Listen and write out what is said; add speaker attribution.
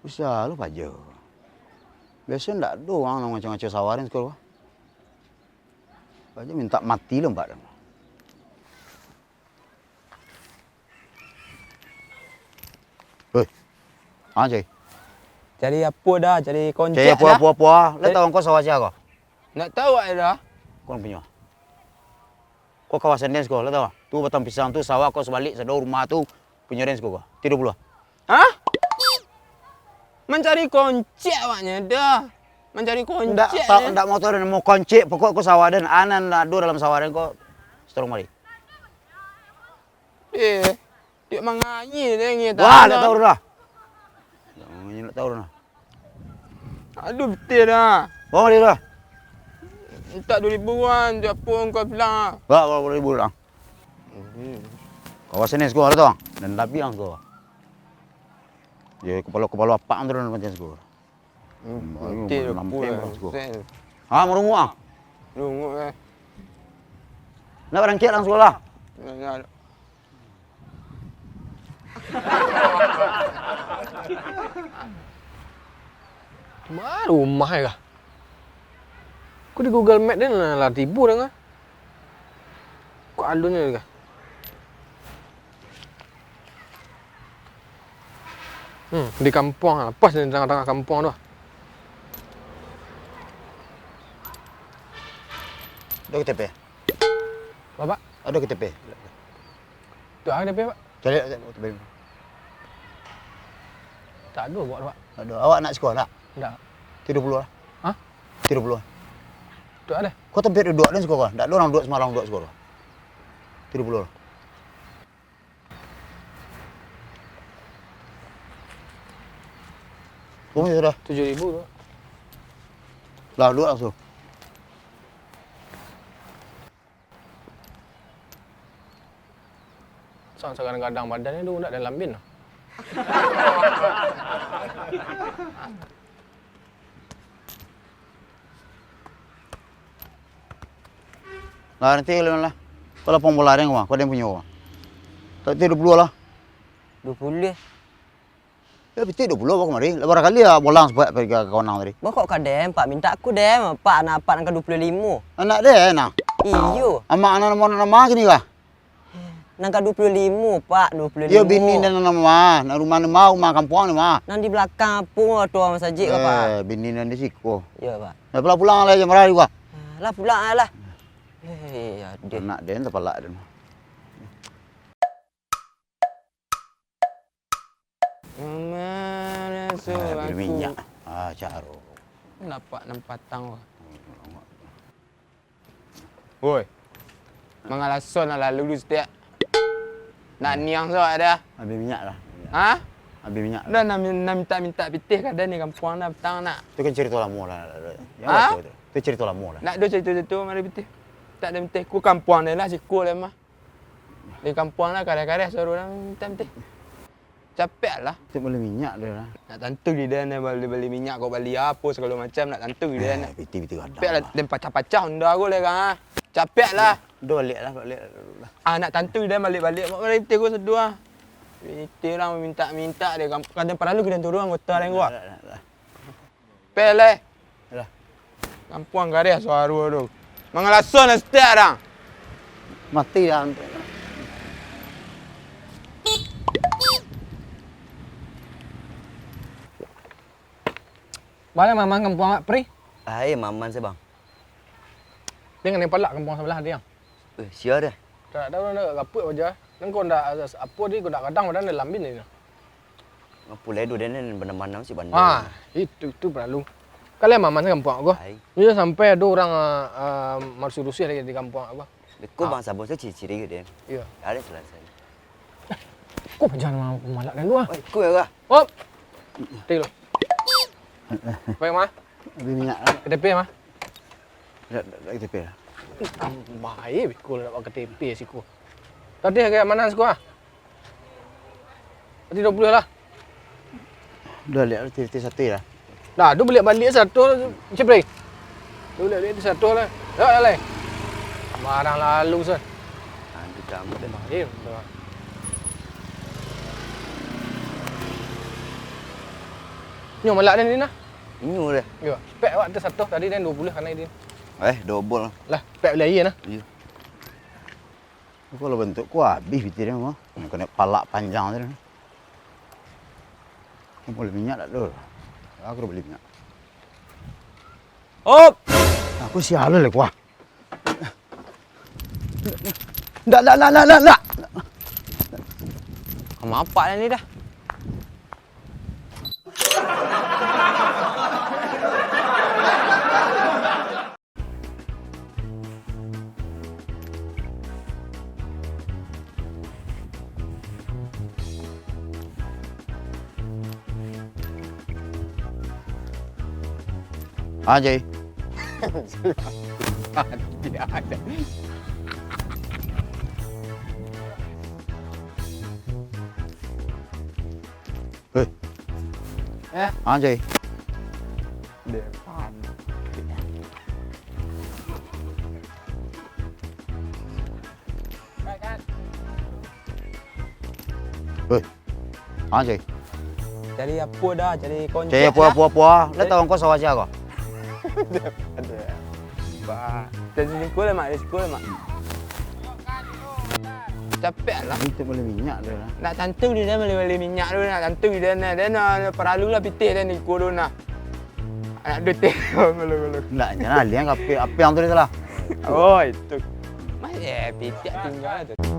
Speaker 1: Usah lu aja. Biasa ndak ada orang yang macam-macam sawarin sekolah. Aja minta mati lu mbak. Hei, cik.
Speaker 2: Cari apa dah? Cari konjak
Speaker 1: Cik
Speaker 2: dah.
Speaker 1: apa-apa. Lu tahu kau sawah siapa kau?
Speaker 2: Nak tahu dah.
Speaker 1: Kau punya. Kau kawasan dance kau, lu tahu? Tu batang pisang tu sawah kau sebalik sedau rumah tu punya dance kau. 30.
Speaker 2: Hah? Mencari konjak maknya dah. Mencari konjak.
Speaker 1: Ndak mau tahu mau koncik, pokok kau sawah dan anan ada dalam sawah dan kau setorong mari.
Speaker 2: Dia menganyi dia ni.
Speaker 1: Wah, ndak tahu dah. Ndak tahu dah.
Speaker 2: Aduh betul dah.
Speaker 1: Bawa dia dah.
Speaker 2: Minta 2,000 kan. Dia apa kau bilang?
Speaker 1: Enggak, kalau 2,000 dah. Kawasan dance kau tahu? Dan tapi yang kau. Dia kepala apa tu dalam macam sekolah.
Speaker 2: Betul pula.
Speaker 1: Ah, merungu ah.
Speaker 2: Merungu kan.
Speaker 1: Nak berangkat lang sekolah.
Speaker 3: Mana rumah kah? Aku di Google Map dia lah tibu dah kan? Kau alun ni kah? Di kampung lah. Pas di tengah-tengah kampung tu.
Speaker 1: Ada KTP?
Speaker 3: Bapak?
Speaker 1: Ada KTP?
Speaker 3: Tu ada KTP pak?
Speaker 1: Cari KTP.
Speaker 3: Tak ada buat pak.
Speaker 1: Ada. Awak nak sekolah tak?
Speaker 3: Tak.
Speaker 1: 30 lah.
Speaker 3: Hah?
Speaker 1: 30 lah.
Speaker 3: Tak ada.
Speaker 1: Kau tempat duduk dan sekolah? Tak ada orang duduk semalam duduk sekolah. 30 lah. Kau sudah?
Speaker 3: 7,000 tu.
Speaker 1: Lah, duduk langsung.
Speaker 3: Kadang-kadang badan ni tu nak dalam bin lah.
Speaker 1: Lah nanti lah. Kalau pembola yang kau ada yang punya orang. Tak 30 lah.
Speaker 2: 20.
Speaker 1: Ya betul 20 kau mari. Lepas kali ya bolang sebab pergi ke kawan tadi.
Speaker 2: Bah kok kadem, Pak minta aku dem. Pak nak angka 25.
Speaker 1: Anak dia nak.
Speaker 2: Iyo.
Speaker 1: Amak anak nama gini kah?
Speaker 2: Nangka 25, Pak, 25.
Speaker 1: Ya bini dan nama, nak rumah kampung ni mah.
Speaker 2: Nang di belakang pun tu orang masjid ke, Pak?
Speaker 1: Bini dan di siku.
Speaker 2: Ya, Pak.
Speaker 1: Nak pulang lah jam berapa juga?
Speaker 2: Lah pulang lah. Aduh.
Speaker 1: Anak dia tak pelak dia.
Speaker 2: Mana suruh aku.
Speaker 1: Berminyak. Caro.
Speaker 2: Dapat 6 patang. Woi. Mangalason lah lalu setiap. Nak niang so ada.
Speaker 1: Habis minyak lah.
Speaker 2: Ha?
Speaker 1: Habis minyak.
Speaker 2: Dah nak minta pitih kada ni kampung nak petang nak.
Speaker 1: Itu kan cerita lama lah.
Speaker 2: Ha?
Speaker 1: Itu cerita lama lah.
Speaker 2: Nak ada cerita-cerita mari pitih. Tak ada pitih. Ku kampung dia lah siku lah mah. Di kampung lah kadang-kadang suruh lah minta pitih. Capek lah.
Speaker 1: Itu boleh minyak dia lah.
Speaker 2: Nak tentu dia nak beli minyak kau beli apa segala macam nak tentu dia nak.
Speaker 1: Biti-biti kadang.
Speaker 2: Capek lah dan pacah-pacah unda aku lah kan. Capek lah.
Speaker 1: Balik lah.
Speaker 2: Nak tentu dia balik-balik. Mak mari pitih aku sedua. Pitih orang minta dia kadang perlu kita turun anggota lain gua. Pele.
Speaker 1: Dah.
Speaker 2: Kampung garis suara tu. Mangalason lah setiap orang.
Speaker 1: Mati dah.
Speaker 3: Balik mamang kampung Mak Pri.
Speaker 2: Maman saya bang.
Speaker 3: Dia dengan yang palak kampung sebelah dia.
Speaker 2: Sia dah.
Speaker 3: Tak tahu nak kaput aja. Nang kau ndak apa dia kau ndak kadang badan dalam bin ni.
Speaker 2: Apa ledo dia ni mana-mana si bandar.
Speaker 3: Itu perlu. Kalian maman kampung aku. Dia sampai ada orang Marsurusi lagi di kampung aku.
Speaker 2: Kau bangsa bangsa ciri-ciri dia.
Speaker 3: Iya.
Speaker 2: Ada selesai.
Speaker 3: Kau jangan mau malak dan gua.
Speaker 2: Kau ya.
Speaker 3: Hop. Tilo. Baik mah.
Speaker 1: Habis minyak lah.
Speaker 3: KTP mah.
Speaker 1: Dah KTP lah.
Speaker 3: Baik, kau nak pakai KTP siku. Tadi kayak mana siku ah? Tadi 20 lah.
Speaker 1: Dah lihat aktiviti satu lah.
Speaker 3: Dah, tu balik satu Cipri. Tu balik satu lah. Ya, dah. Barang lalu sah.
Speaker 2: Nanti kamu dah.
Speaker 3: Baik. Nyo malak dan Din lah.
Speaker 1: Inyu dia.
Speaker 3: Yo, pek awak tu 100 tadi dan 20 kan Din.
Speaker 1: Double.
Speaker 3: Lah, pek beli air nah.
Speaker 1: Iya. Kalau bentuk ku habis bitir dia mah. Kena palak panjang tu. Kau boleh minyak tak dulu? Aku dah beli minyak.
Speaker 2: Hop.
Speaker 1: Aku sial lah kuah. Tak.
Speaker 2: Kamu apa dah ni dah?
Speaker 1: Ajay.
Speaker 3: Tidak ada.
Speaker 1: Hei. Ajay.
Speaker 2: Depan.
Speaker 1: Hei. Ajay.
Speaker 2: Cari apa dah? Cari konjak.
Speaker 1: Caya puah. Letak kau sawah siapa kau?
Speaker 2: Ada. Ba. Jadi sekolah mak, sekolah mak. Capek lah.
Speaker 1: Itu boleh minyak dia lah.
Speaker 2: Nak tantu dia beli minyak dulu nak tantu dia nak perlu lah pitih dan ikut dulu nak. Anak duit belum.
Speaker 1: Tak, jangan liang apa yang tu dia salah.
Speaker 2: Oh itu. Mas pitih tinggal tu.